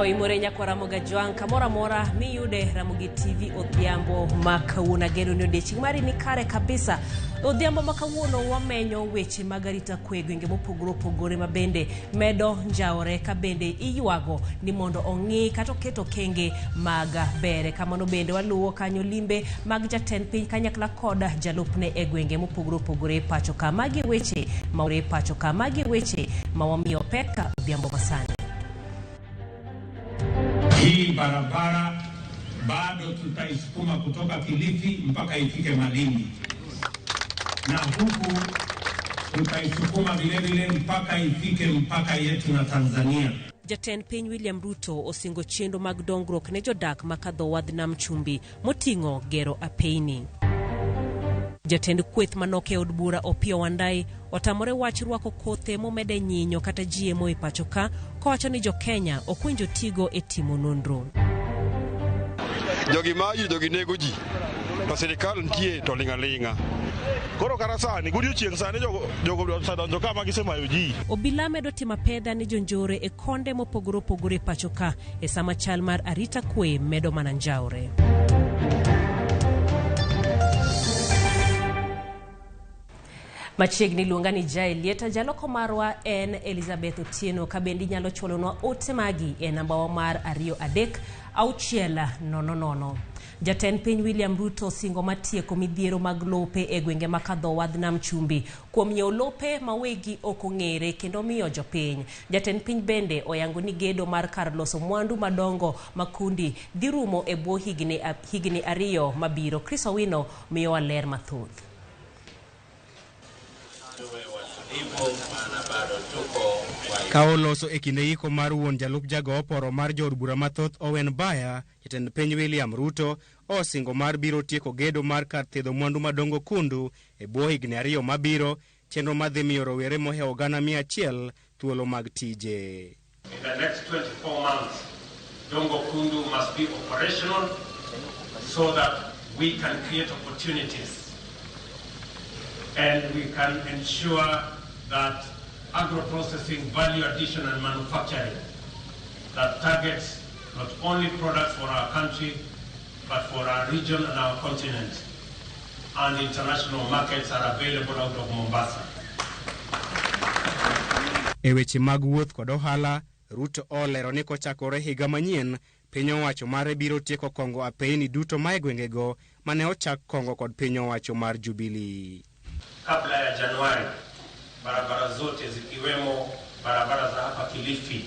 Oimorenya kwa Ramogi Joang kamora mora miyude Ramogi TV odhiambo makawuono geno ni odiechieng' mari ni kare kabisa. Odhiambo makawuono wamenyo weche mag arita kwe gwenge mopogore opogore mabende medo njaore ka bende iywago ni mondo ong'i kata keto kenge mag bere. Kamano bende waluwo kanyo limbe mag jatend piny kanyakla kod jalupne e gwenge mopogore opogore pacho ka. Magi weche maore pacho ka, magi weche mawamiyo peka odhiambo masani. Hii barabara bado tutaisukuma kutoka Kilifi mpaka ifike Malindi, na huku tutaisukuma vile mpaka ifike mpaka yetu na Tanzania. Jatend piny William Ruto osingo chendo mag dongruok ne jodak makadho wadh nam chumbi moting'o gero apeini. Jatend kweth manoke od bura Opiyo Wandayi otamore wach rwako kothe momede nyinyo kata GMO e pacho ka, kowacho ni jo-Kenya okwinjo tigo e timo nonro. Jogi nego ji, to sirikal nitie to ling'aling'a. Koro kara sani, godiochieng' sani jogo sadonjo kama gisemayo ji. Obila medo timo pedha ni jonjore e konde mopogore opogore pacho ka e sama chal mar arita kwe medo mana njaore. Machiegni luonga ni Jai Lieta, jaloko marwa en Elizabeth Otieno. Kabendi nyalo chwalonwa ote magi e namba mar 236600. Jatend piny William Ruto singo matieko midhiero mag lope e gwenge makadho wadh nam chumbi kuom nyiewo lope mawegi ok ong'ere kendo miyo jopiny. Jatend piny bende oyango ni gedo mar kar loso mwandu madongo makundi dhi rumo e bwo higni 2 mabiro. Chris Owino miyo waler mathoth. Kaoloso e kinde iko mar wuon jalup jago oporo mar jood bura mathoth Owen Baya, jatend piny William Ruto osingo mar biro tieko gedo mar kar thedho mwandu madongo kundu e bwo higni 2 mabiro, chenro madhi miyo rowere moheo 100,000 thuolo mag tije. In the next 24 months, Dongo Kundu must be operational so that we can create opportunities and we can ensure that agro-processing, value addition and manufacturing that targets not only products for our country but for our region and our continent and international markets are available out of Mombasa. E weche mag wuoth kod ohala, Ruto olero ni kochakore higa manyien, piny owacho mare biro tieko kongo apeini duto mae gwengego mane ochak kongo kod piny owacho mar Jubilee. Kabla ya Januari, barabara zote zikiwemo barabara za hapa Kilifi,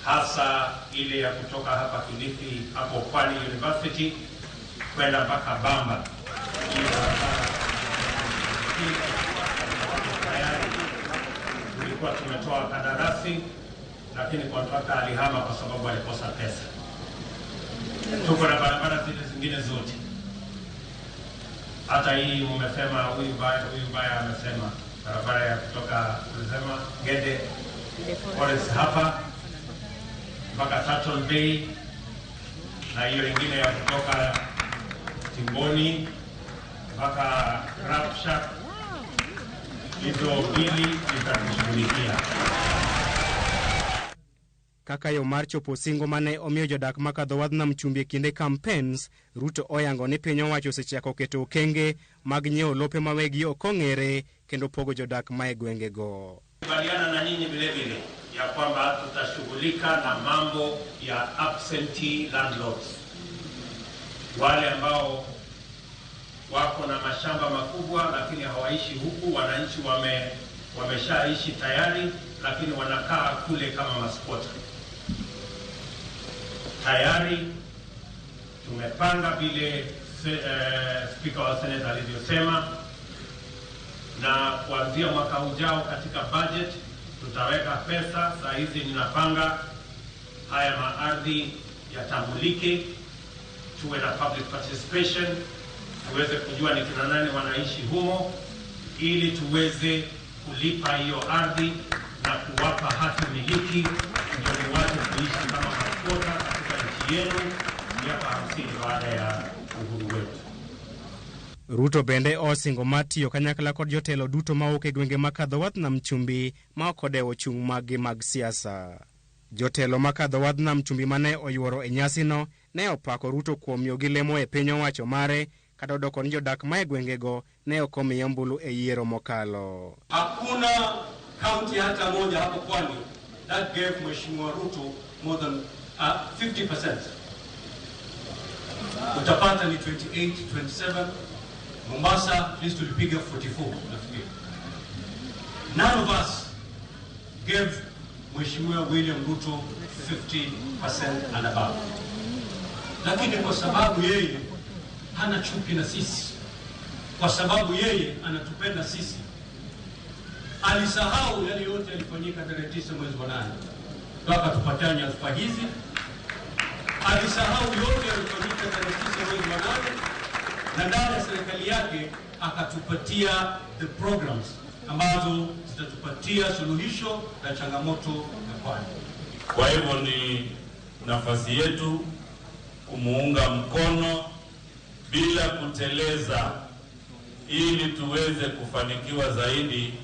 hasa ile ya kutoka hapa Kilifi hapo Pwani University kwenda mpaka Bamba. Tulikuwa tumetoa kandarasi, lakini kontrakta alihama kwa sababu alikosa pesa. Tuko na barabara zile zingine zote. Hata hii mmesema huyu baya amesema barabara ya kutoka unasema Gede Forest hapa mpaka Saturn Bay, na hiyo ingine ya kutoka Timboni mpaka Rapsha. Hizo mbili zitashughulikia. Kaka yo mar chopo singo mane omiyo jodak makadho wadh nam chumbi e kinde campaigns, Ruto oyango ni piny owacho osechako keto okenge mag nyiewo lope mawegi ok ong'ere kendo pogo jodak mae gwengego. Kubaliana na nyinyi vile ya kwamba tutashughulika na mambo ya absentee landlords, wale ambao wako na mashamba makubwa lakini hawaishi huku. Wananchi wameshaishi tayari lakini wanakaa kule kama maspota. Tayari tumepanga vile Speaker wa Senate alivyosema, na kuanzia mwaka ujao katika budget tutaweka pesa. Saa hizi ninapanga haya maardhi yatambulike, tuwe na public participation, tuweze kujua ni kina nani wanaishi humo, ili tuweze kulipa hiyo ardhi na kuwapa hati miliki ndio watu kuishi kama maspota katika nchi yenu miaka 50 baada ya uhuru wetu. Ruto bende osingo matiyo kanyakla kod jotelo duto mawuok e gwenge makadho wadh nam chumbi ma ok odewo chung' mag siasa. Jotelo makadho wadh nam chumbi mane oyuoro e nyasino ne opako Ruto kuom miyogi lemo e piny owacho mare, kata odoko ni jodak ma e gwengego ne ok omiye ombulu e yiero mokalo. Hakuna kaunti hata moja hapo Pwani that gave Mheshimiwa Ruto more than 50%. Utapata ni 28, 27. Mombasa please tulipiga 44 nafikiri. None of us gave Mheshimiwa William Ruto 50% and above. Lakini kwa sababu yeye hana chuki na sisi, kwa sababu yeye anatupenda sisi, alisahau yale yote yalifanyika tarehe 9 mwezi wa 8 mpaka tupatia nyadhifa hizi. Alisahau yote yalifanyika tarehe 9 mwezi wa 8 na ndani ya serikali yake akatupatia the programs ambazo zitatupatia suluhisho la changamoto ya Pwani. Kwa hivyo ni nafasi yetu kumuunga mkono bila kuteleza, ili tuweze kufanikiwa zaidi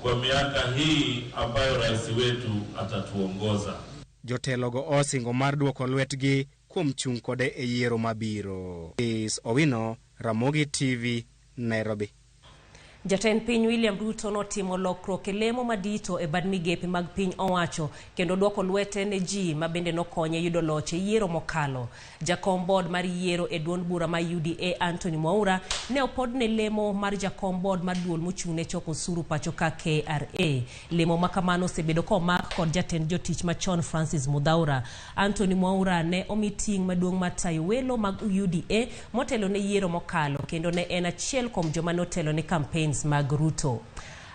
kwa miaka hii ambayo rais wetu atatuongoza. Jotelogo osingo mar duoko lwetgi kuom chung' kode e yiero mabiro. Owino, Ramogi TV, Nairobi. Jatend piny William Ruto notimo lokruok e lemo madito e bad migepe mag piny owacho kendo duoko lwete ne ji ma bende nokonye yudo loch e yiero mokalo. Jakom board mar yiero e duond bura ma UDA Anthony Mwaura ne opodne lemo mar jakom board mar duol mochung'ne choko osuru pacho ka KRA. Lemo makamano osebedo komak kod jatend jotich machon Francis Mudhaura. Anthony Mwaura ne omi ting' maduong' mar tayo welo mag UDA motelo ne yiero mokalo kendo ne en achiel kuom joma notelo ne campaign mag Ruto.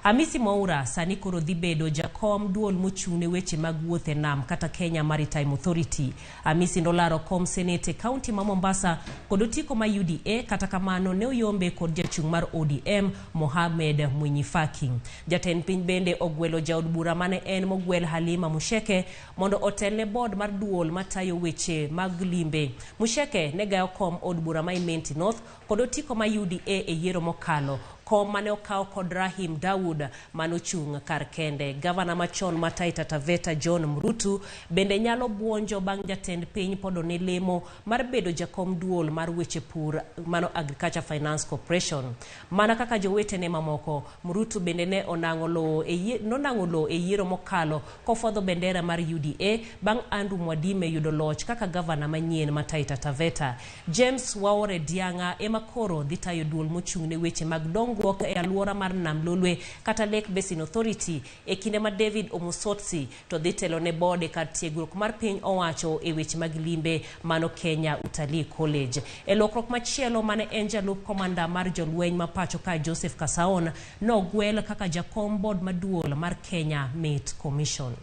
Hamisi Mwaura sani koro dhi bedo jakom duol mochung'ne weche mag wuoth e nam kata Kenya Maritime Authority. Hamisi ndolaro kom senete kaunti ma Mombasa kod otiko ma UDA, kata kamano ne oyombe kod jachung' mar ODM Mohamed Mwinyi Faki. Jatend piny bende ogwelo jaod bura mane en mogwel Halima Musheke mondo otelne board mar duol matayo weche mag limbe. Musheke ne gayo kom od bura ma Imenti North kod otiko ma UDA e yiero mokalo, kom mane okaw kod Rahim Daud manochung' kar kende. Gavana machon ma Taita Taveta John Mrutu bende nyalo buonjo bang' jatend piny podone lemo mar bedo jakom duol mar weche pur mano Agriculture Finance Corporation. Mana kaka jowetene mamoko, Mrutu bende ne nonang'o lo e yiero mokalo kofodho bendera mar UDA bang' Andrew Mwadime yudo loch kaka gavana manyien ma Taita Taveta. James Waore Dianga ema koro dhi tayo duol mochung'ne weche mag dongruok e alwora mar Nam Lolwe kata Lake Basin Authority e kinde ma David Omusotsi to dhi telo ne bode kar tiegruok mar piny owacho e weche mag limbe mano Kenya Utalii College. E lokruok machielo mane en jalup komanda mar jolweny ma pacho ka Joseph Kasaon nogwel kaka jakom board maduol mar Kenya Meat Commission.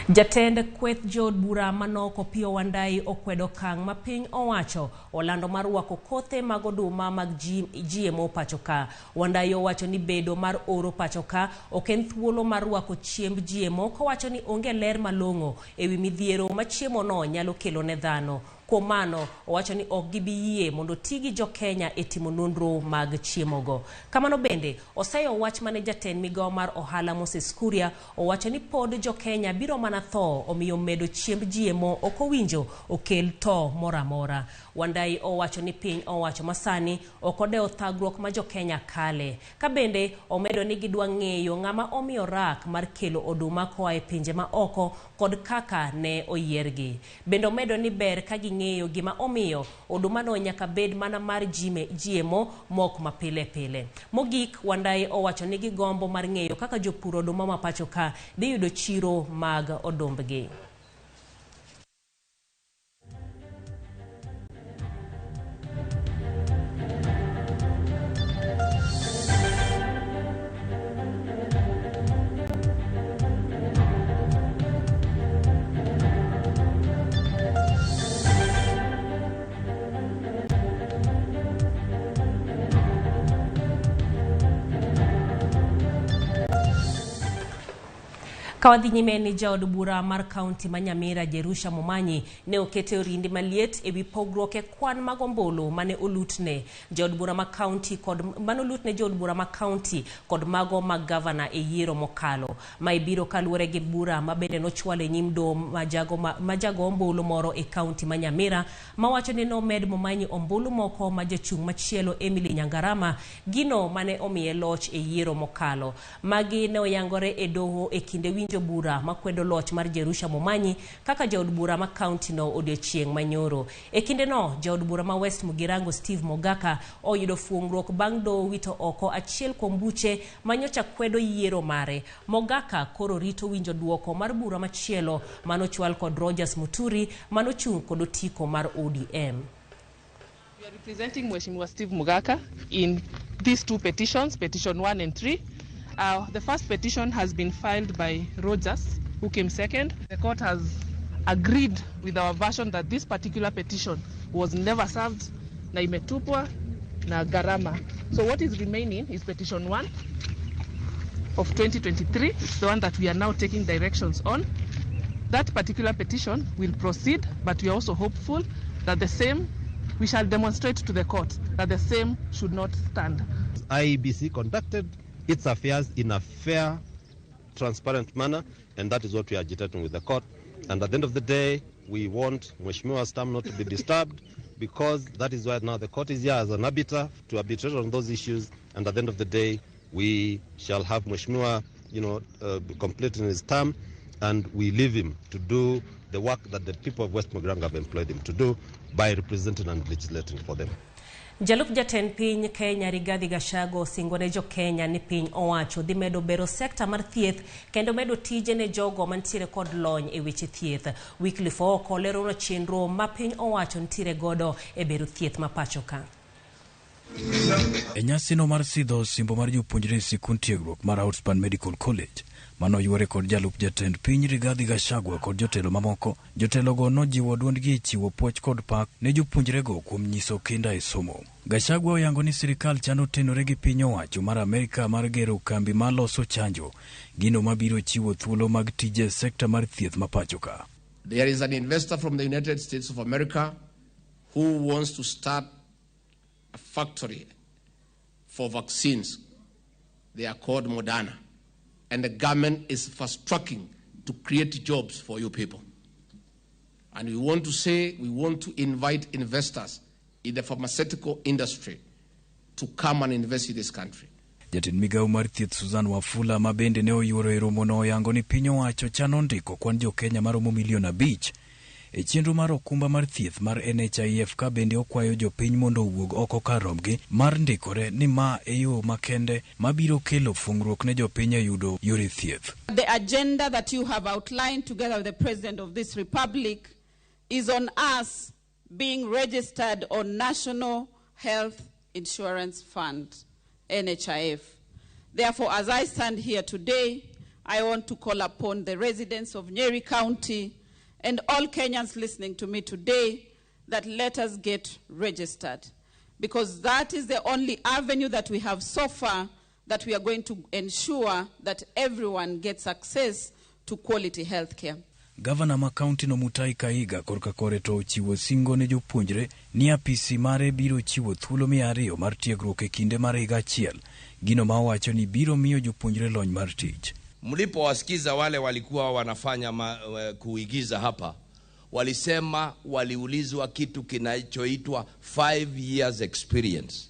Jatend kweth jod bura manoko Pio Wandai okwedo kang' ma piny owacho olando mar wako kothe mag oduma mag GMO pachoka. Wandai owacho ni bedo mar oro pachoka ok en thuolo mar wako chiemb GMO, kowacho ni onge ler malong'o ewi midhiero ma chiemo no nyalo kelo ne dhano. Kuom mano, owacho ni ok gibi yie mondo tigi jo Kenya e timo nonro mag chiemogo. Kamano bende, oseyo wach mane jatend migawo mar ohala Moses Kuria owacho ni pod jo Kenya biro mana tho omiyo medo chiemb GMO ok owinjo okel tho moramora. Wandai owacho ni piny owacho masani ok odewo thagruok ma jo Kenya kale. Ka bende omedo ni gidwa ng'eyo ng'ama omiyo rak mar kelo oduma koa e pinje ma oko kod kaka ne oyiergi. Bende omedo ni ber ka ng'eyo gima omiyo oduma no nyaka bed mana mar GMO mok mapile pile. Mogik, Wandai owacho ni gigombo mar ng'eyo kaka jopur oduma ma pacho ka dhi yudo chiro mag odombgi. Kawadhi nyime ni jaod bura mar kaunti Manyamira Jerusha Momanyi ne okete orindi maliet ewi pogruok e kwan mag ombulu mane olutne jaod bura ma kaunti kod manolutne jaod bura ma kaunti kod mago mag gavana e yiero mokalo ma ibiro kaluwore gi bura mabende nochwale nyim do majago ombulu moro e kaunti Manyamira mawacho ni nomed Momanyi ombulu moko ma jachung' machielo Emily Nyangarama gino mane omiye loch e yiero mokalo magi ne oyangore e doho e kinde winjo bura makwedo loch mar Jerusha Momanyi kaka jaod bura ma kaunti no odiochieng' manyoro. E kinde no jaod bura ma West Mugirango Steve Mogaka oyudo fuongruok bang' do wito oko achiel kuom buche manyocha kwedo yiero mare. Mogaka koro rito winjo duoko mar bura machielo manochwal kod Rogers Muturi manochung' kod otiko mar ODM. We are representing Mheshimiwa Steve Mogaka in these two petitions, petition 1 and 3. The first petition has been filed by Rogers, who came second. The court has agreed with our version that this particular petition was never served, na imetupwa na Garama. So what is remaining is petition 1 of 2023, the one that we are now taking directions on. That particular petition will proceed, but we are also hopeful that the same, we shall demonstrate to the court that the same should not stand. IEBC conducted its affairs in a fair, transparent manner, and that is what we are agitating with the court. And at the end of the day, we want Mheshimiwa's term not to be disturbed, because that is why now the court is here as an arbiter to arbitrate on those issues. And at the end of the day, we shall have Mheshimiwa, completing his term, and we leave him to do the work that the people of West Mugirango have employed him to do by representing and legislating for them. Jalup jaten piny Kenya Rigathi Gachagua singone jo Kenya ni piny owacho dhi medo bero sekta mar thieth kendo medo tije ne jogo mantiere kod lony e weche thieth. Wycliffe Ooko lero chenro ma piny owacho ntiere godo e bero thieth ma pacho ka. E nyasino mar sidho simbo mar jopuonjre sikund tiegruok mar Outspan Medical College mano yuore kod jalup jatend piny Rigathi Gachagua kod jotelo mamoko. Jotelogo nojiwo duondgi chiwo puoch kod pak ne jopuonjrego kuom nyiso kinda e somo. Gachagua oyango ni sirikal chano tenore gi piny owacho mar Amerika mar gero kambi ma loso chanjo, gino mabiro chiwo thuolo mag tije sekta mar thieth ma pacho ka. There is an investor from the United States of America who wants to start a factory for vaccines. They are called Moderna. And the government is fast-tracking to create jobs for you people. And we want to invite investors in the pharmaceutical industry to come and invest in this country. Jatend migao mar thieth Susan Wafula ma bende ne oyuoro e romono oyango ni piny owacho chano ndiko kwan jo Kenya maromo 5 million e chenro mar okumba mar thieth mar NHIF ka bende okwayo jopiny mondo owuog oko kar romgi mar ndikore ni ma e yo makende mabiro kelo fungruok ne jopiny yudo yore thieth. The agenda that you have outlined together with the President of this Republic is on us being registered on National Health Insurance Fund, NHIF. Therefore, as I stand here today, I want to call upon the residents of Nyeri County and all Kenyans listening to me today that let us get registered, because that is the only avenue that we have so far that we are going to ensure that everyone gets access to quality health care. Gavana ma kaunti no Mutahi Kahiga korka kore to chiwo singo ne jopuonjre ni apisi mare biro chiwo thuolo 200 mar tiegruok e kinde mar higa achiel, gino ma owacho ni biro miyo jopuonjre lony mar tich. Mlipowasikiza wale walikuwa wanafanya kuigiza hapa, walisema waliulizwa kitu kinachoitwa 5 years experience.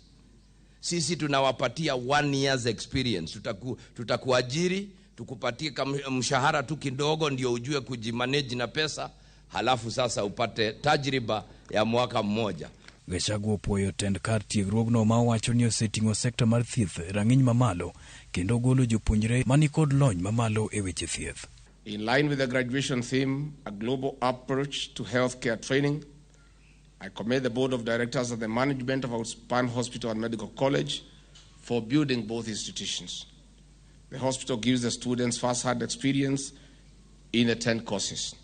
Sisi tunawapatia 1 years experience. Tutakuajiri, tukupatie mshahara tu kidogo ndio ujue kujimanage na pesa, halafu sasa upate tajriba ya mwaka mmoja. Gachagua opwoyo tend kar tiegruogno ma owacho ni oseting'o sekta mar thieth rang'iny mamalo kendo golo jopuonjre mani kod lony mamalo e weche thieth. In line with the graduation theme, a global approach to healthcare training, I commend the board of directors and the management of Outspan Hospital and Medical College for building both institutions. The hospital gives the students first-hand experience in the 10 courses.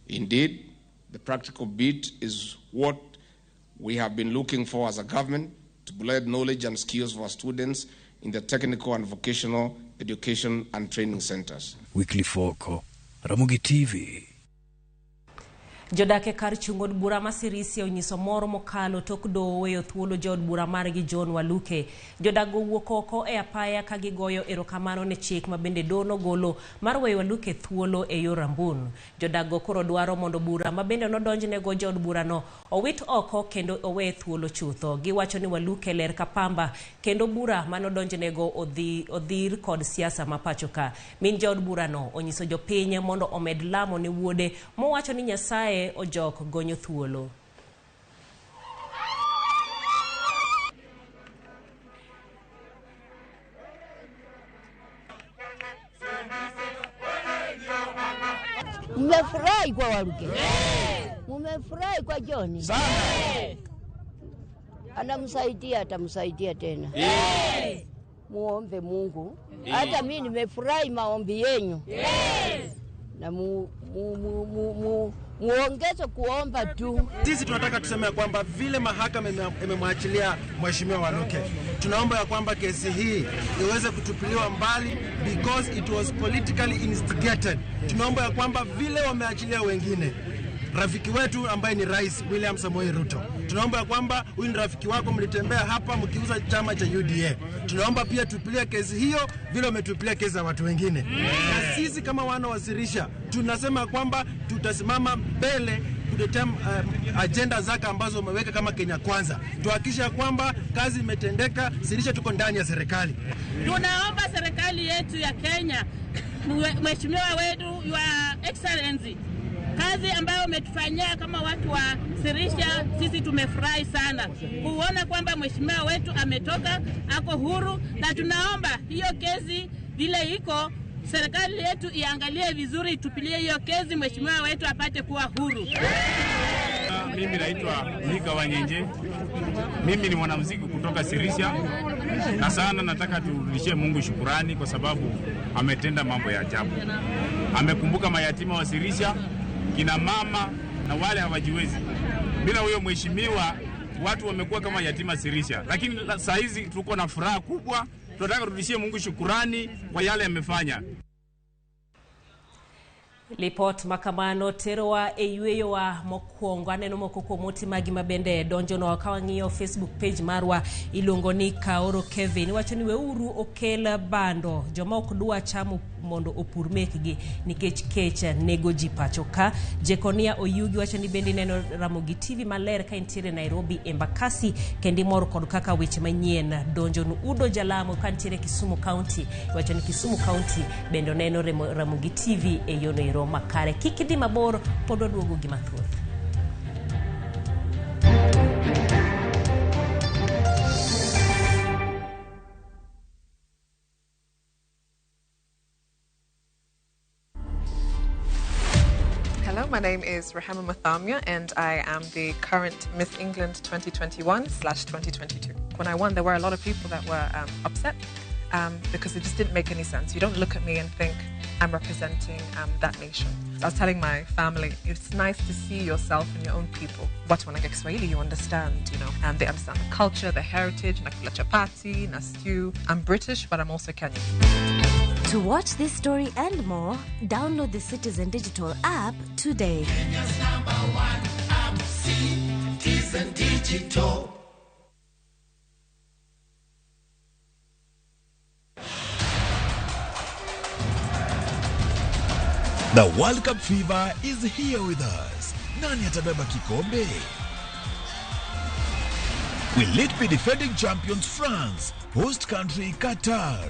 Indeed, the practical bit is what we have been looking for as a government, to blend knowledge and skills for our students in the technical and vocational education and training centers. Weekly Foko, Ramogi TV. Jodake kar chung od bura ma Sirisia onyiso moro mokalo tok doho weyo thuolo jood bura margi John Waluke. Jodago wuok oko e apaya ka gigoyo erokamano ne chik ma bende dono golo mar weyo Waluke thuolo e yor ambun. Jodago koro dwaro mondo bura ma bende nodonjne go jood bura no owit oko kendo owe thuolo chutho. Giwacho ni Waluke ler ka pamba kendo bura manodonjne go odhir kod siasa ma pachoka. Min jood bura no onyiso jopiny mondo omed lamo ne wuode mowacho ni Nyasaye ojok gonyo thuolo. Mmefurahi kwa Waluke? Mmefurahi kwa John? Anamsaidia, atamsaidia tena. Muombe Mungu. Hata mimi nimefurahi maombi yenu. Na muongeze kuomba tu. Sisi tunataka tuseme kwamba vile mahakama imemwachilia Mheshimiwa Waluke, tunaomba ya kwamba kesi hii iweze kutupiliwa mbali because it was politically instigated. Tunaomba ya kwamba vile wameachilia wengine, rafiki wetu ambaye ni Rais William Samoei Ruto, tunaomba ya kwamba huyu ni rafiki wako, mlitembea hapa mkiuza chama cha UDA. Tunaomba pia tupilie kesi hiyo vile umetupilia kesi za watu wengine. Na sisi kama wana wa Sirisia tunasema kwamba tutasimama mbele kutetea agenda zake ambazo umeweka kama Kenya Kwanza. Tuhakikisha kwamba kazi imetendeka, Sirisia tuko ndani ya serikali. Tunaomba serikali yetu ya Kenya, Mheshimiwa wetu Your Excellency, kazi ambayo umetufanyia kama watu wa Sirisia, sisi tumefurahi sana kuona kwamba mheshimiwa wetu ametoka, ako huru, na tunaomba hiyo kesi vile iko, serikali yetu iangalie vizuri, tupilie hiyo kesi, mheshimiwa wetu apate kuwa huru. Mimi naitwa Manyien. Mimi ni mwanamuziki kutoka Sirisia, na sana nataka turudishie Mungu shukrani kwa sababu ametenda mambo ya ajabu. Amekumbuka mayatima wa Sirisia, kina mama na wale hawajiwezi. Bila huyo mheshimiwa watu wamekuwa kama yatima Sirisia. Lakini saa hizi tuko na furaha kubwa. Tunataka turudishie Mungu shukrani kwa yale amefanya. Lipot makamano terowa e yueyo wa mokwongo aneno moko kuom moti magi mabende donjono kawang'iyo Facebook page marwa iluongo ni Kaoro Kevin. Wacho ni weuru okel bando joma ok dwa chamo mondo opur mekgi nikech kech nego ji pachoka. Jekonia Oyugi wacho ni bende neno Ramogi TV maler ka intiere Nairobi Embakasi kendi mor kod kaka weche manyien donjono. Udo Jalamo ka intiere Kisumu County wacho ni Kisumu County bende neno Ramogi TV e yono makare. Kikidhi mabor pod waduogo gi mathoth. Hello, my name is Rahama Mathamia and I am the current Miss England 2021/2022. When I won, there were a lot of people that were upset because it just didn't make any sense. You don't look at me and think I'm representing that nation. I was telling my family, it's nice to see yourself and your own people. But when I get Swahili, you understand, and they understand the culture, the heritage, nakula chapati, na stew. I'm British, but I'm also Kenyan. To watch this story and more, download the Citizen Digital app today. Kenya's #1 app, Citizen Digital. The World Cup fever is here with us. Nani atabeba kikombe? Will it be defending champions France, host country Qatar,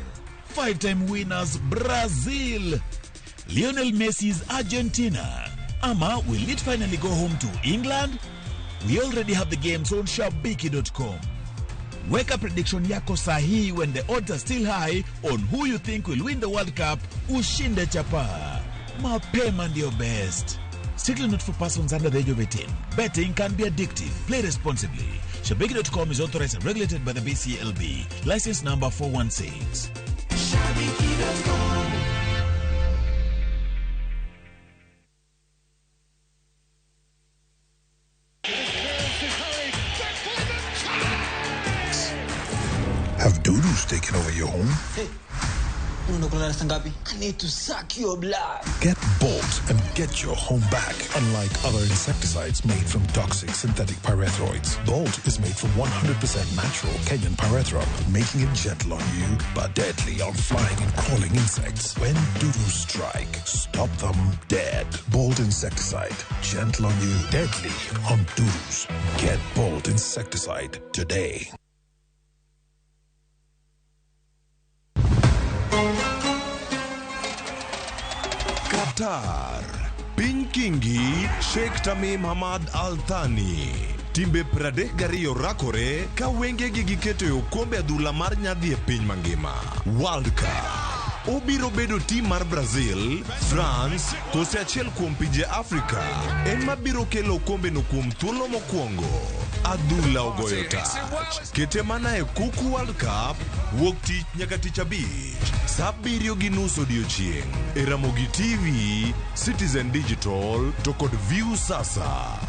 5-time winners Brazil, Lionel Messi's Argentina, ama will it finally go home to England? We already have the games on shabiki.com. Weka prediction yako sahi when the odds are still high on who you think will win the World Cup. Ushinde chapa. Mapema ndio best. Strictly not for persons under the age of 18. Betting can be addictive. Play responsibly. Shabiki.com is authorized and regulated by the BCLB. License number 416. Shabiki.com. Have doodles taken over your home? I need to suck your blood. Get Bolt and get your home back. Unlike other insecticides made from toxic synthetic pyrethroids, Bolt is made from 100% natural Kenyan pyrethrum, making it gentle on you but deadly on flying and crawling insects. When doodoo strike, stop them dead. Bolt insecticide, gentle on you, deadly on doodoos. Get Bolt insecticide today. Qatar. Piny Kingi, Sheikh Tamim Hamad Al Thani. Timbe 32 rakore ka wengegi giketo e okombe adhula mar nyadhi e piny mangima. World Cup. Obiro bedo tim mar Brazil, France, kose achiel kuom pinje Afrika. En mabiro kelo okombe no kuom thuolo mokwongo. Adhula ogoyo tach. Kete mana e Kuku World Cup, wuok tich nyaka tich abich. Saa 7:30 odiechieng'. E Ramogi TV, Citizen Digital, to kod View Sasa.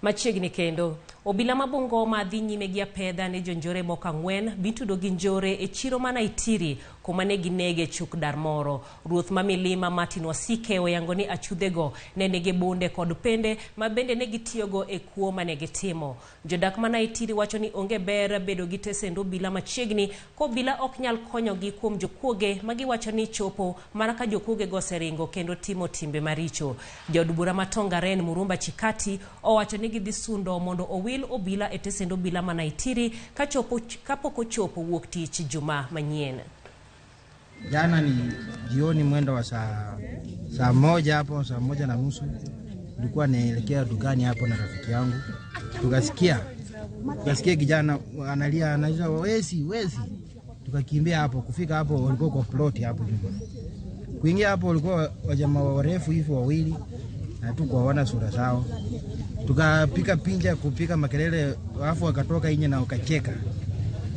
Machiegni kendo obila mabungoma dhi nyime gi apedha ne jonjore moko 4 bitudo gi njore e chiro mana Itiri kuma ne ginege chuk dar moro. Ruoth ma Milima Martin Wasike oyango ni achudhego ne nigi bunde kod pende ma bende ne gitiyogo e kuo mane gitimo. Jodak mana Itiri wacho ni onge ber bedo gi tesendo obila machiegni ko obila ok nyal konyogi kuom jokuoge ma giwacho ni chopo mana ka jokuoge go seringo kendo timo timbe maricho. Jaod bura ma Tongaren Murumba Chikati owacho ni gidhi sundo mondo owil obila e tesendo obila mana Itiri kapok ochopo wuok tich juma manyien. Jana ni jioni mwendo wa saa moja hapo, saa 1:30 nilikuwa naelekea dukani hapo na rafiki yangu. Tukasikia kijana analia, anaiza wezi. Tukakimbia hapo, kufika hapo walikuwa kwa plot hapo juu. Kuingia hapo walikuwa wajamaa warefu hivi wawili na tukaona sura zao. Tukapika pinja kupika makelele, alafu akatoka nje na akacheka.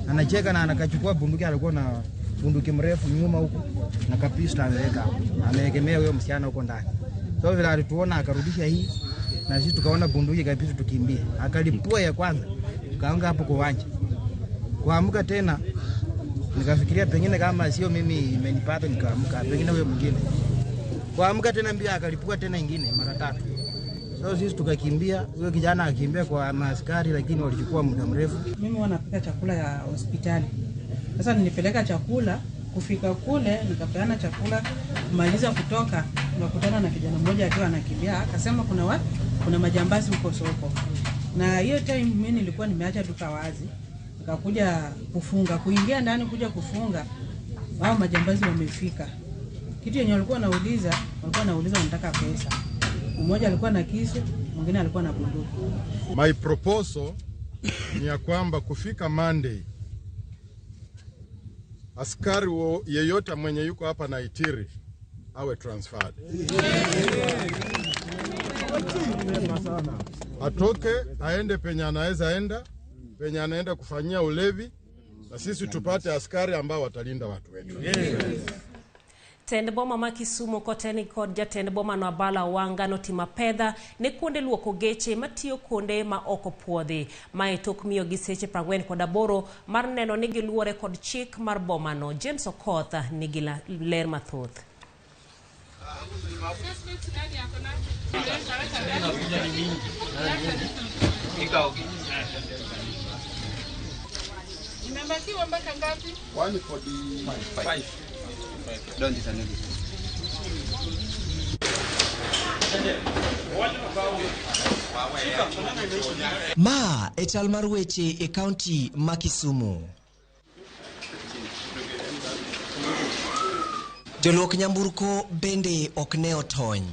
Anacheka na anakachukua bunduki, alikuwa na bunduki mrefu nyuma huko na kapista ameweka. Ameegemea huyo msichana huko ndani. So vile alituona akarudisha hii na sisi tukaona bunduki kapista tukimbie. Akalipua ya kwanza. Tukaanga hapo kwa uwanja. Kuamka tena nikafikiria pengine kama sio mimi imenipata, nikaamka pengine huyo mwingine. Kuamka tena mbia akalipua tena nyingine mara 3. So sisi tukakimbia, huyo kijana akimbia kwa maaskari lakini walichukua muda mrefu. Mimi wanapika chakula ya hospitali. Sasa nilipeleka chakula, kufika kule nikapeana chakula, kumaliza kutoka nakutana na kijana mmoja akiwa anakimbia, akasema kuna majambazi huko soko. Na hiyo time mimi nilikuwa nimeacha duka wazi. Nikakuja kuingia ndani kuja kufunga. Hao majambazi wamefika. Kitu yenye walikuwa wanauliza wanataka pesa. Mmoja alikuwa na kisu, mwingine alikuwa na bunduki. My proposal ni ya kwamba kufika Monday, askari yeyote mwenye yuko hapa na Itiri awe transferred. Atoke aende penye anaweza enda, penye anaenda kufanyia ulevi, na sisi tupate askari ambao watalinda watu wetu. Tend boma ma Kisumu koteni kod jatend boma no Abala Wanga notima pedha ne kuonde luoko geche matiyo kuonde ma oko puodhi. Mae tok miyo gi seche 48 mar neno ni giluore kod chik mar boma no. James Okoth nigi ler mathoth. Nimebakiwa mpaka ngapi? 145. Don't it another. Ma echal mar weche e county ma Kisumu. Jolok nyamburko bende ok ne otony.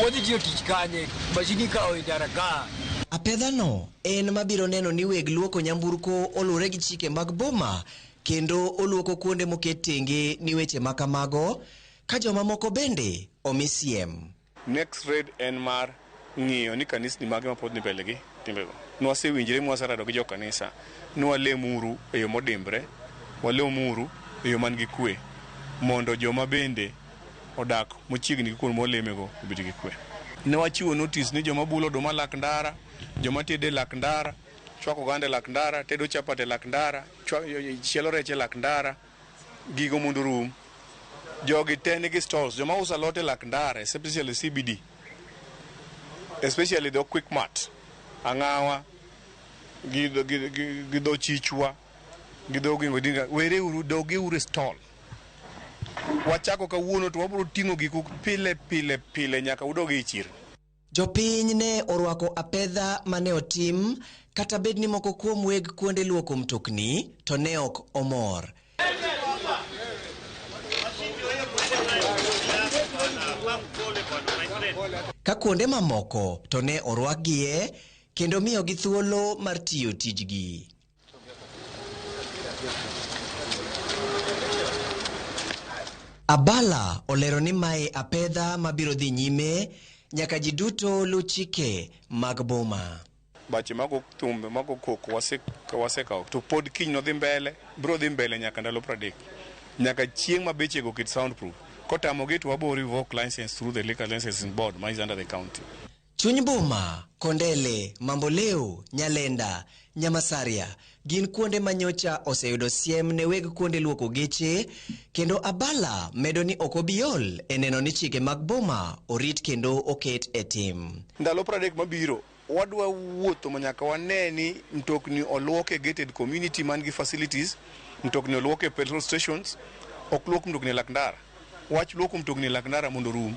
Wodi jiyo tich kanye, majini ka oidaraga. Apedha no en mabiro neno ni weg luoko nyamburko olure gi chike mag boma kendo oluoko kuonde moket tenge ni weche makamago ka joma moko bende omisiem. Next raid en mar ng'iyo ni kanisni mage mapod ni mbele gi timbego. Nwasewinjire mwasarado gi jo kanisa. Nwalemuru e yo modimbre walemuru e yo man gi kwe mondo joma bende odak mochiegni gi kuonde molemego obed gi kwe. Ne wachiwo notice ni joma bulo oduma lak ndara, joma tede lak ndara, chwako oganda lak ndara, tedo chapati lak ndara, chielo rech lak ndara, gigo mondo rum. Jogi te nigi stalls, joma uso alot lak ndara, especially CBD, especially the quick mart, Angawa, gido chichwa, gido gingodinga, were uru dogi uru stall. Wachako kawuono to wabro tingo giku pile nyaka udogi ichiro. Jopiny ne orwako apedha mane otim kata bed ni moko kuom weg kuonde luoko mtokni to ne ok omor. Ka kuonde mamoko to ne orwakgie kendo miyo gi thuolo mar tiyo tijgi. Abala olero ni mae apedha mabiro dhi nyime nyaka ji duto lu chike mag boma. Bache mago thumbe mago koko wasekawo to pod kiny no dhi mbele, bro dhi mbele nyaka ndalo 30. Nyaka chieng' ma bechego kit soundproof. Kotamogi to wabo revoke license through the liquor licensing board ma is under the county. Chuny boma, Kondele, Mamboleo, Nyalenda, Nyamasaria gin kuonde manyocha oseyudo siem ne weg kuonde luoko geche, kendo Abala medo ni okobiol eneno ni chike mag boma orit kendo oket e tim. Ndalo 30 mabiro wadwa wuotho manyaka waneni mtokni oluoke gated community man gi facilities, mtokni oluoke petrol stations, ok luok mtokni lak ndara. Wach luoko mtokni lak ndara mondo rum.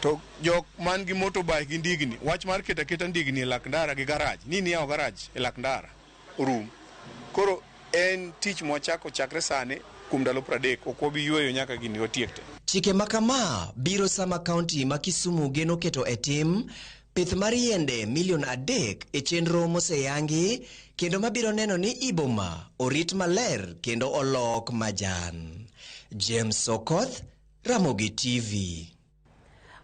To jok man gi motorbike gi ndigni, wach mar keta ndigni e lak ndara gi garage, nini yao garage e lak ndara rum. Koro en tich mwachako chakre sane kum ndalo 30 ok wabi yueyo nyaka gini otiekte. Chike makama biro sama kaunti ma Kisumu geno keto e tim pith mar yiende milion 3 e chenro moseyangi kendo mabiro neno ni iboma orit maler kendo olok majan. James Sokoth, Ramogi TV.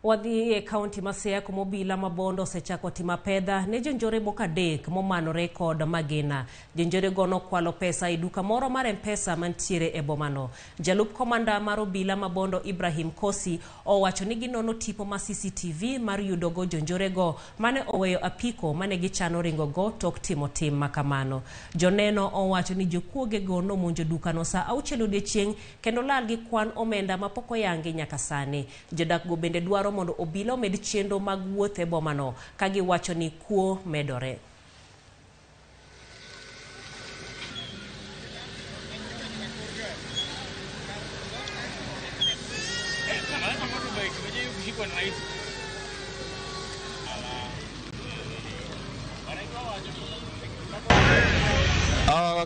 Wadhi e kaunti ma Siaya kuma obila mabondo osechako timo apedha ne jonjore moko 3 momanore kod magina. Jonjore go nokwalo pesa e duka moro mar M-Pesa mantiere e bomano. Jalup komanda mar obila mabondo Ibrahim Kosi owacho ni ginono tipo ma CCTV mar yudo go jonjore go mane oweyo apiko mane gichano ringo go tok timo tim makamano. Joneno owacho ni jokuoge go nomonjo dukano sa 6 odiechieng' kendo lal gi kwan omenda mapok oyangi nyaka sani. Jodak go bende dwaro mondo obila omed chenro mag wuoth e bomano ka giwacho ni kuo medore.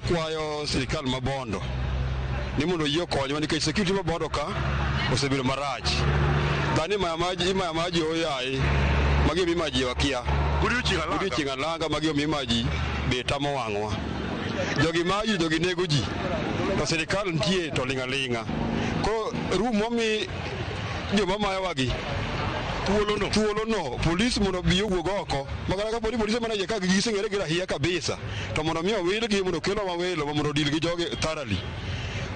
Kwayo sirikal mabondo ni mondo yie konyo nikech security mabondo ka osebedo marach. Dani maji oyai magi mimaji wakia gudu chingalanga magi mimaji beta mowangwa jogi maji jogi nego ji to sirikal ntie to lingalinga ko rumo mi joma mayawagi thuolo no polisi mondo biyo wuog oko magana ka polisi mana je ka gisengere gira hiya kabisa to mondo miyo welo gi mondo kelo mawelo mondo dil gi joge thoroughly.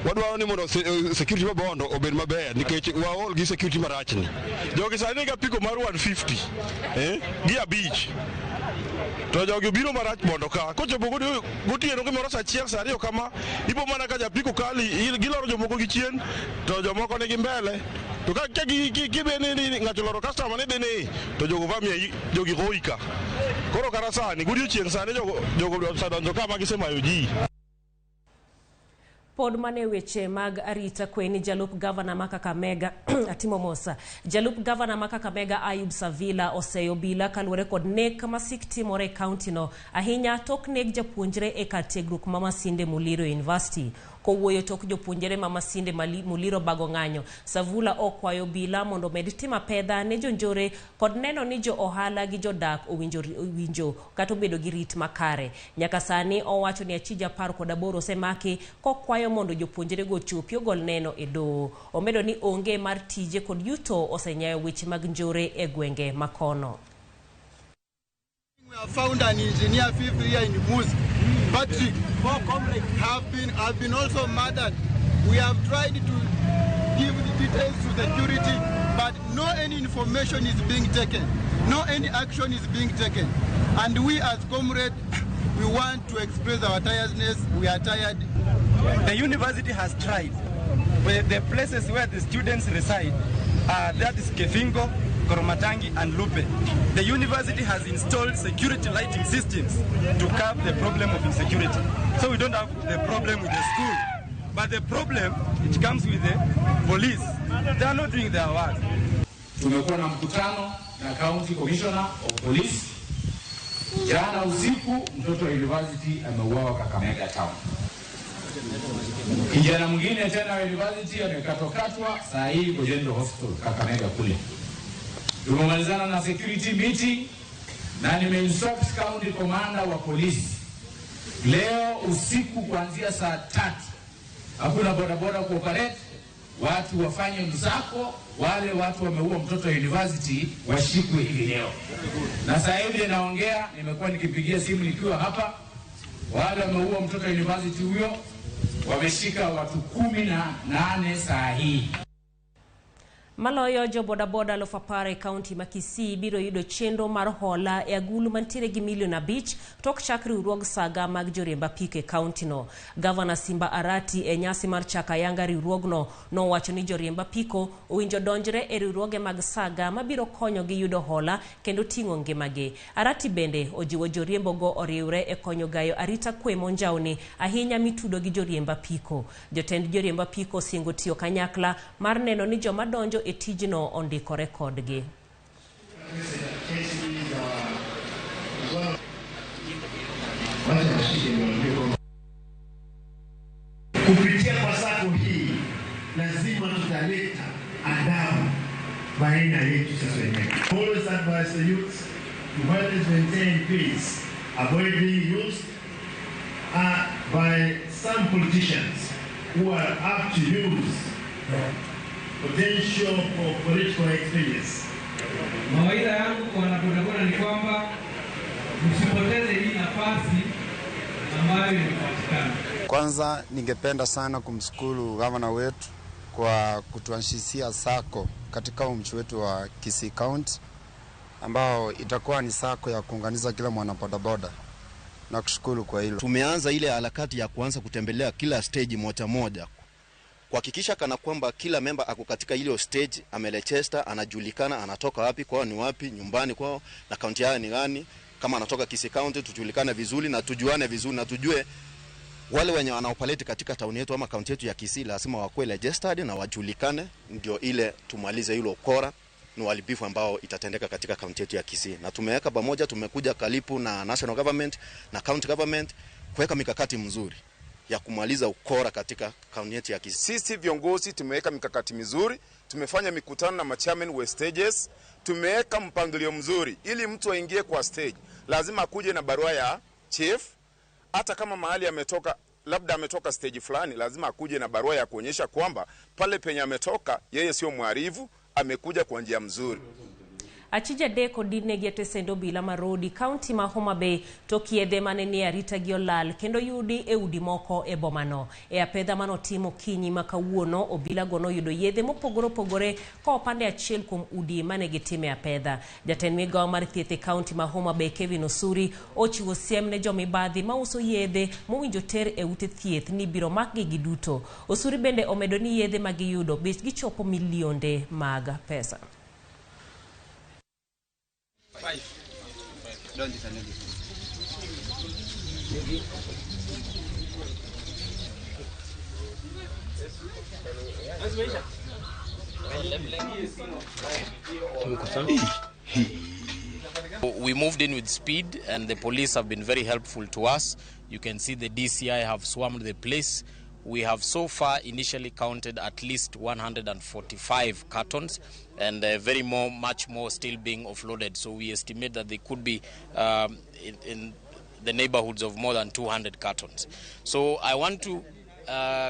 Wadwaro ni mondo security mabondo obed maber nikech waol gi security marachni. Jogi sani ga piko mar 150 gi abich. To jogi biro marach bondo ka kochopo gotieno gimoro sa achiel sa 2 kama ibo mana ka japiko kali giloro jomoko gi chien to jomoko nigi mbele to ka gibene ni ng'ato loro customer ne dene to jogo vamia jogi hoika. Koro kara sani godiochieng' sani jogo sadonjo kama gisemayo ji. Pod mane weche mag arita kweni jalup gavana ma Kakamega atimo mosa. Jalup gavana ma Kakamega Ayub Savila oseyo bila kaluwore kod nek masik timore kaunti no ahinya tok nek japuonjre e kar tiegruok ma Masinde Muliro University. Kowuoyo tok jopuonjre ma Masinde Muliro bago ng'anyo, Savula okwayo bila mondo med timo pedha ne jonjore kod neno ni jo ohala gi jodak owinjo kata bedo gi rit makare. Nyaka sani owacho ni achija 18 osemaki kokwayo mondo jopuonjre go chopi ogol neno e do. Omedo ni onge mar tije kod yuto osenyayo weche mag njore e gwenge makono. We have found an engineer 5th year in Muzi. Patrick, 4 comrades have been also murdered. We have tried to give the details to security, but no any information is being taken. No any action is being taken. And we as comrades, we want to express our tiredness. We are tired. The university has tried. The places where the students reside, that is Kefingo, Koromatangi and Lupe. The university has installed security lighting systems to curb the problem of insecurity. So we don't have the problem with the school. But the problem, it comes with the police. They are not doing their work. Tumekuwa na mkutano na County Commissioner of Police. Jana usiku mtoto wa university ameuawa Kakamega Town. Kijana mwingine tena wa university amekatwa saa hii Gojendo Hospital Kakamega kule. Tumemalizana na security meeting na nimeinstruct County Commander wa polisi leo usiku kuanzia saa 3 hakuna bodaboda kuoperate, watu wafanye msako, wale watu wameua mtoto wa university washikwe hivi leo. Na sasa hivi naongea, nimekuwa nikipigia simu nikiwa hapa, wale wameua mtoto wa university huyo wameshika watu 18 saa hii. Maloyo jo bodaboda lofapare county makisi biro yudo chendo mar hola e agulu mantiere gi $1.5 tok chakri riwruog saga mag joriemba pike county no. Governor Simba Arati e nyasi mar chaka yanga riwruogno no wacho ni joriemba piko owinjo donjre e riwruoge mag saga mabiro konyo gi yudo hola kendo ting'o ngimagi. Arati bende ojiwo joriembo go oriwre e konyo gayo arita kwe monjawni ahinya mitudo gi joriemba piko. Jotend joriemba piko singo tiyo kanyakla mar neno ni joma donjo etijno ondikore kodgi. Kupitia kwa sako hii lazima tutaleta adabu baina yetu sisi wenyewe. Always advise the youth to always maintain peace, avoid being used by some politicians who are up to use potential for political experience. Mawaidha yangu kwa wanabodaboda ni kwamba msipoteze hii nafasi ambayo imepatikana. Kwanza ningependa sana kumshukuru gavana wetu kwa kutuanzishia sako katika mji wetu wa Kisii County ambao itakuwa ni sako ya kuunganisha kila mwanabodaboda. Na kushukuru kwa hilo. Tumeanza ile harakati ya kuanza kutembelea kila stage moja kuhakikisha kana kwamba kila member ako katika ile stage amelechester, anajulikana anatoka wapi, kwao ni wapi, nyumbani kwao na county yao ni gani. Kama anatoka Kisii County tujulikane vizuri na tujuane vizuri na tujue wale wenye wanaopaleti katika town yetu ama county yetu ya Kisii lazima wakuwe registered na wajulikane, ndio ile tumalize hilo ukora na uhalifu ambao itatendeka katika county yetu ya Kisii. Na tumeweka pamoja, tumekuja karibu na national government na county government kuweka mikakati mzuri ya kumaliza ukora katika county yetu ya Kisii. Sisi viongozi tumeweka mikakati mizuri, tumefanya mikutano na machairman wa stages, tumeweka mpangilio mzuri ili mtu aingie kwa stage lazima akuje na barua ya chief. Hata kama mahali ametoka, labda ametoka stage fulani, lazima akuje na barua ya kuonyesha kwamba pale penye ametoka yeye sio mharifu, amekuja kwa njia mzuri. Achija deko dine gete sendo bila marodi county ma Homa Bay tokiedhe maneni arita giolal kendo yudi e udi moko e bomano. E apedha mano timo kinyi makawuono obila gono yudo yedhe mopogore ko opande achiel kuom udi mane gitime apedha. Jatend migawo mar thieth e county ma Homa Bay Kevin Osuri ochiwo siem ne jomibadhi mauso yedhe mowinjo ter e ute thieth ni biro makgi giduto. Osuri bende omedo ni yedhe magiyudo bech gichopo milionde mag pesa. We moved in with speed and the police have been very helpful to us. You can see the DCI have swarmed the place. We have so far initially counted at least 145 cartons and much more still being offloaded. So we estimate that they could be in the neighborhoods of more than 200 cartons. So I want to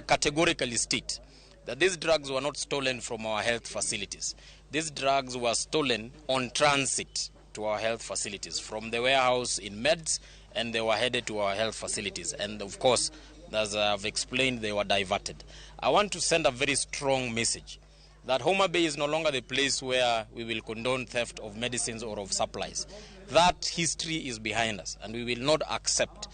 categorically state that these drugs were not stolen from our health facilities. These drugs were stolen on transit to our health facilities. From the warehouse in Meds, and they were headed to our health facilities. And of course, as I've explained, they were diverted. I want to send a very strong message that Homa Bay is no longer the place where we will condone theft of medicines or of supplies. That history is behind us, and we will not accept.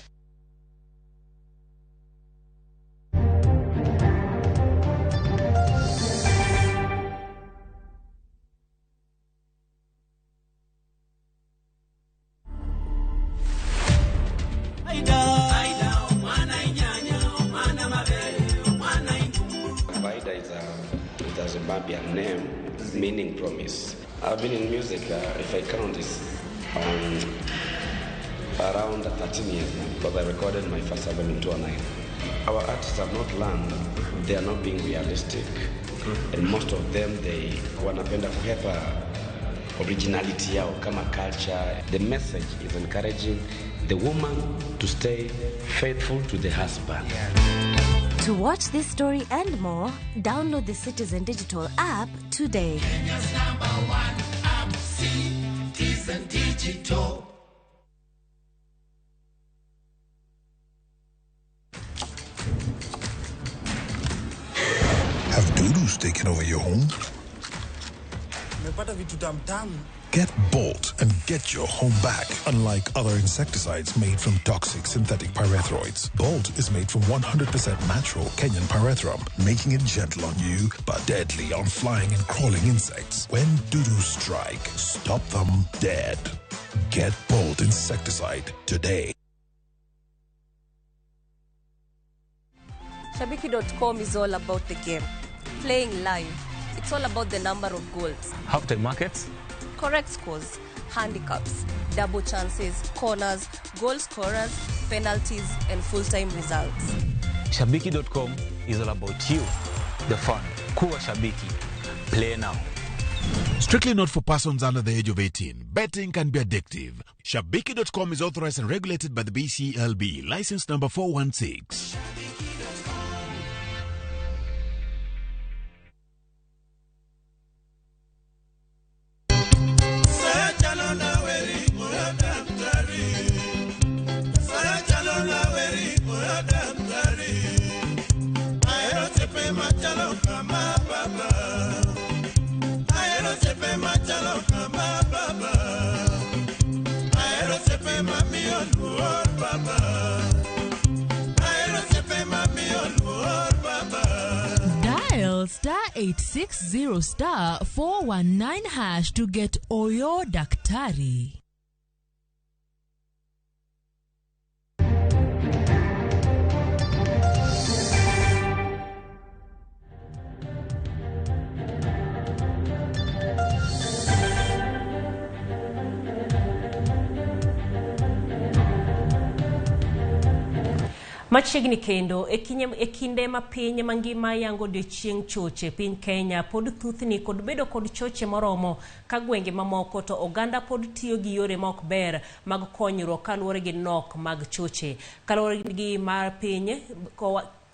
It has a Zambian name meaning promise. I've been in music, if I count, is around 13 years now, because I recorded my first album in 2009. Our artists have not learned, they are not being realistic, and most of them, they wanapenda kuhepa originality yao kama culture. The message is encouraging the woman to stay faithful to the husband. To watch this story and more, download the Citizen Digital app today. Kenya's #1 app, Citizen Digital. Have doo-doos taken over your home? Get Bolt and get your home back. Unlike other insecticides made from toxic synthetic pyrethroids, Bolt is made from 100% natural Kenyan pyrethrum, making it gentle on you but deadly on flying and crawling insects. When doo-doos strike, stop them dead. Get Bolt insecticide today. Shabiki.com is all about the game. Playing live. It's all about the number of goals. Half-time markets. Correct scores, handicaps, double chances, corners, goal scorers, penalties, and full-time results. Shabiki.com is all about you, the fun. Kuwa Shabiki. Play now. Strictly not for persons under the age of 18. Betting can be addictive. Shabiki.com is authorized and regulated by the BCLB. License number 416. Dial *860*419# to get Oyo Daktari. Machiegni kendo ekinde ma piny mangima yango odiechieng' choche piny Kenya pod thuthni kod bedo kod choche moromo ka gwenge mamoko to oganda pod tiyo gi yore ma ok ber mag konyruok kaluwore gi nok mag choche kaluwore gi mar piny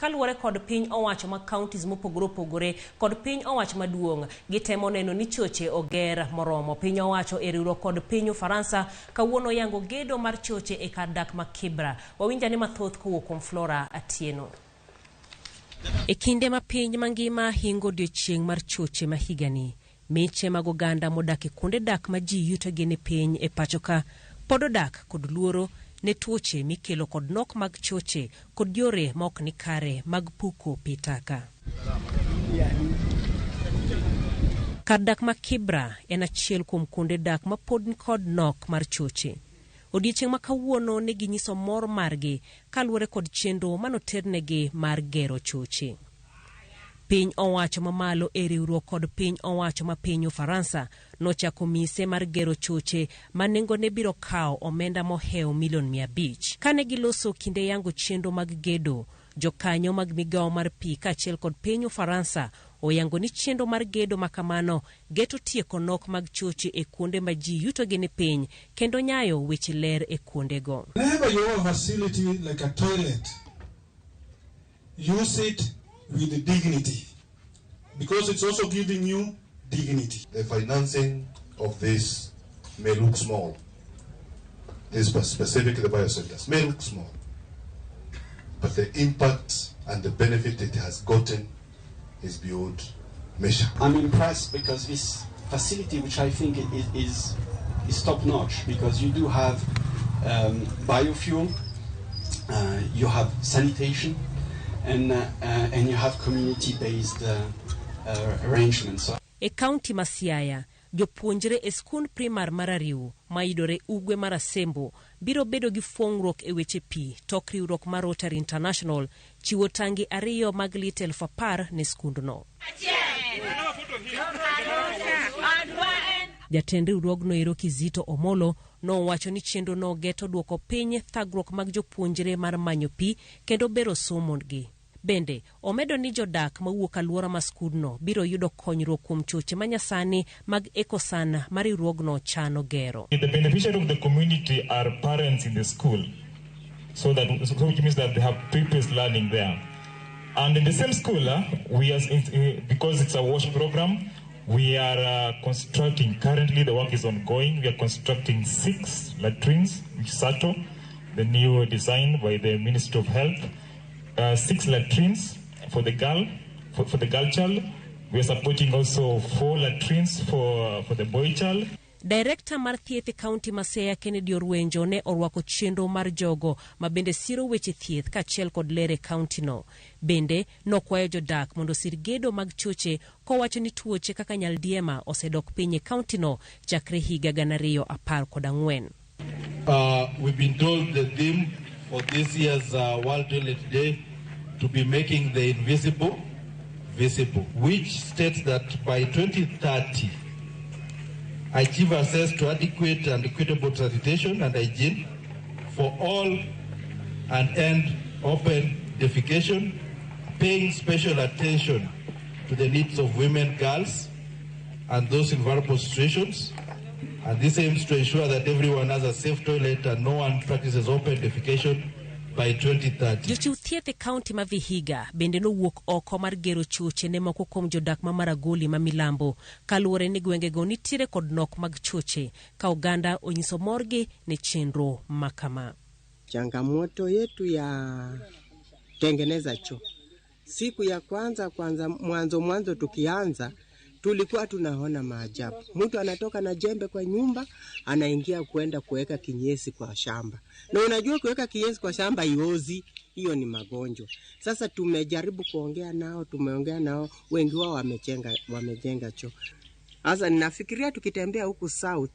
kaluwore kod piny owacho ma counties mopogore opogore kod piny owacho maduong' gitemo neno ni choche oger moromo. Piny owacho e riwruok kod piny Ufaransa kawuono yango gedo mar choche e kar dak ma Kibra. Wawinjani mathoth kowuok kuom Flora Atieno. E kinde ma piny mangima hingo odiechieng' mar choche ma higani, miche mag oganda modak e kuonde dak ma ji yutogi ni piny e pachoka pod odak kod luoro ne tuoche mikelo kod nok mag choche kod yore ma ok ni kare mag puko pitaka. Kar dak ma Kibra en achiel kuom kuonde dak ma pod kod nok mar choche. Odiechieng' ma kawuono ne ginyiso mor margi kaluwore kod chenro manoternegi mar gero choche. Piny owacho mamalo e riwruok kod piny owacho ma piny Ufaransa nochako mise mar gero choche ma nengone biro kawo omenda mohewo milion 500. Kane giloso kinde yango chenro mag gedo, jokanyo mag migawo mar pi kaachiel kod piny Ufaransa oyango ni chenro mar gedo makamano geto tieko nok mag choche e kuonde ma ji yutogi ni piny kendo nyayo weche ler e kuondego. Whenever you have a facility like a toilet, use it with dignity, because it's also giving you dignity. The financing of this may look small. Specifically the biosectors may look small, but the impact and the benefit it has gotten is beyond measure. I'm impressed because this facility, which I think is top-notch, because you do have biofuel, you have sanitation, and you have community-based arrangements. E kaunti ma Siaya, jopuonjre e skund primar marariu maidore ugwe marasembo biro bedo gi fuong'ruok e weche pi tok riwruok mar Rotary International chiwo tangi 2 mag lit 10,000 ne skundno. Jatend riwruogno ero Kizito Omolo nowacho ni chenro no geto duoko piny thagruok mag jopuonjre mar manyo pi kendo bero somogi. Bende, omedo ni jodak mawuok aluora ma skudno biro yudo konyruok kuom choche manyasani mag ekosan mar riwruogno chano gero. The beneficiary of the community are parents in the school, so which means that they have pre-paced learning there. And in the same school, we are because it's a WASH program, we are constructing, currently the work is ongoing, we are constructing 6 latrines, which SATO, the new design by the Ministry of Health, 6 latrines for the girl, for the girl child. We are supporting also 4 latrines for the boy child. Director mar thieth County Masaya Kennedy Orwenjo ne orwako chenro mar jogo ma bende siro weche thieth kachiel kod lere county no. Bende nokwayo jodak mondo sir gedo mag choche kowacho ni tuoche kaka nyaldiema osedok piny e county no chakre higa 2014. We've been told the theme for this year's World Toilet Day to be making the invisible visible, which states that by 2030 achieve access to adequate and equitable sanitation and hygiene for all and end open defecation, paying special attention to the needs of women, girls, and those in vulnerable situations. And this aims to ensure that everyone has a safe toilet and no one practices open defecation by 2030. Jochiw thieth e kaunti ma Vihiga bende nowuok oko mar gero choche ne moko kuom jodak ma Maragoli ma Milambo kaluwore ni gwengego nitiere kod nok mag choche ka oganda onyiso morgi ne chenro makama. Changamoto yetu ya tengeneza choo. Siku ya kwanza mwanzo tukianza tulikuwa tunaona maajabu. Mtu anatoka na jembe kwa nyumba, anaingia kwenda kuweka kinyesi kwa shamba. Na unajua kuweka kinyesi kwa shamba iozi, hiyo ni magonjwa. Sasa tumejaribu tumeongea nao, wengi wao wamejenga choo. Sasa ninafikiria tukitembea huku south,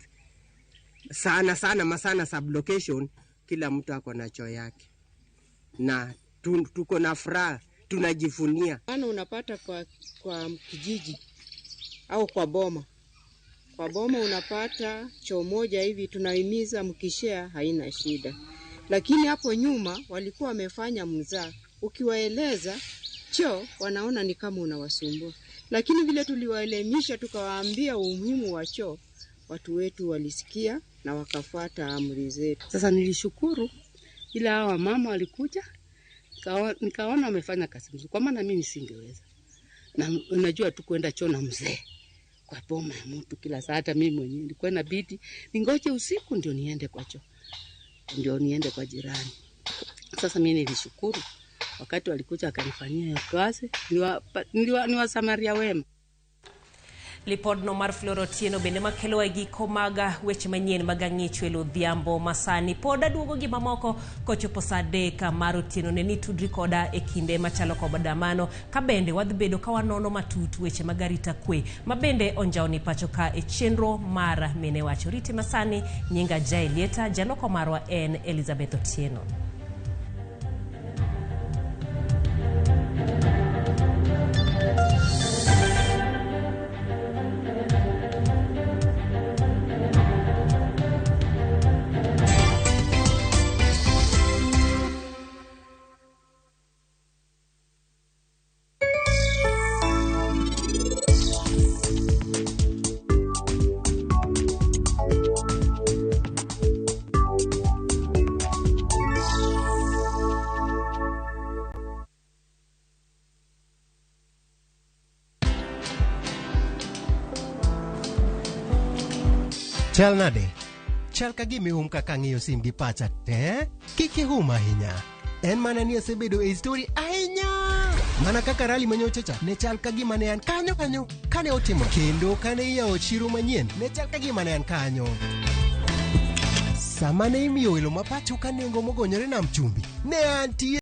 sana sublocation, kila mtu ako na choo yake. Na tuko na furaha, tunajivunia. Unapata kwa kijiji au kwa boma. Kwa boma unapata choo moja hivi, tunahimiza mkishare haina shida. Lakini hapo nyuma walikuwa wamefanya mzaa. Ukiwaeleza choo wanaona ni kama unawasumbua. Lakini vile tuliwaelimisha tukawaambia umuhimu wa choo, watu wetu walisikia na wakafuata amri zetu. Sasa nilishukuru ila hawa mama walikuja, nikaona wamefanya kazi nzuri. Kwa maana mimi singeweza. Na unajua tu kwenda choo na mzee kwa boma ya mtu kila saa, hata mimi mwenyewe nilikuwa inabidi ningoje usiku ndio niende kwa choo, ndio niende kwa jirani. Sasa mimi nilishukuru wakati walikuja akanifanyia hiyo kazi, ni wasamaria wema. Lipod no mar Florotieno bende makelo e giko maga weche manyien mag ANGICHWELO dhiambo masani. Pod aduogo gi mamoko kochopo saa 3 mar otieno ne ni tudri koda e kinde machalo koda mano ka bende wadhi bedo ka wanono matut weche mag arita kwe ma bende onjawni pacho ka e chenro mar mine wacho. Riti masani, nyinga Jaelieta, jaloko marwa en Elizabeth Otieno. Chal nade? Chal ka gimi kaka ng'iyo sim gi pacha te? Kiki ahinya. En mana ni asebedo e story ahinya. Mana kaka rally manyochacha ne chal ka gima ne an kanyo kane otimo. Kendo kane iyawo chiro manyien ne chal ka gima ne an kanyo. Sama ne imiyo welo mapacho ka nengo mogonyore nam chumbi ne antie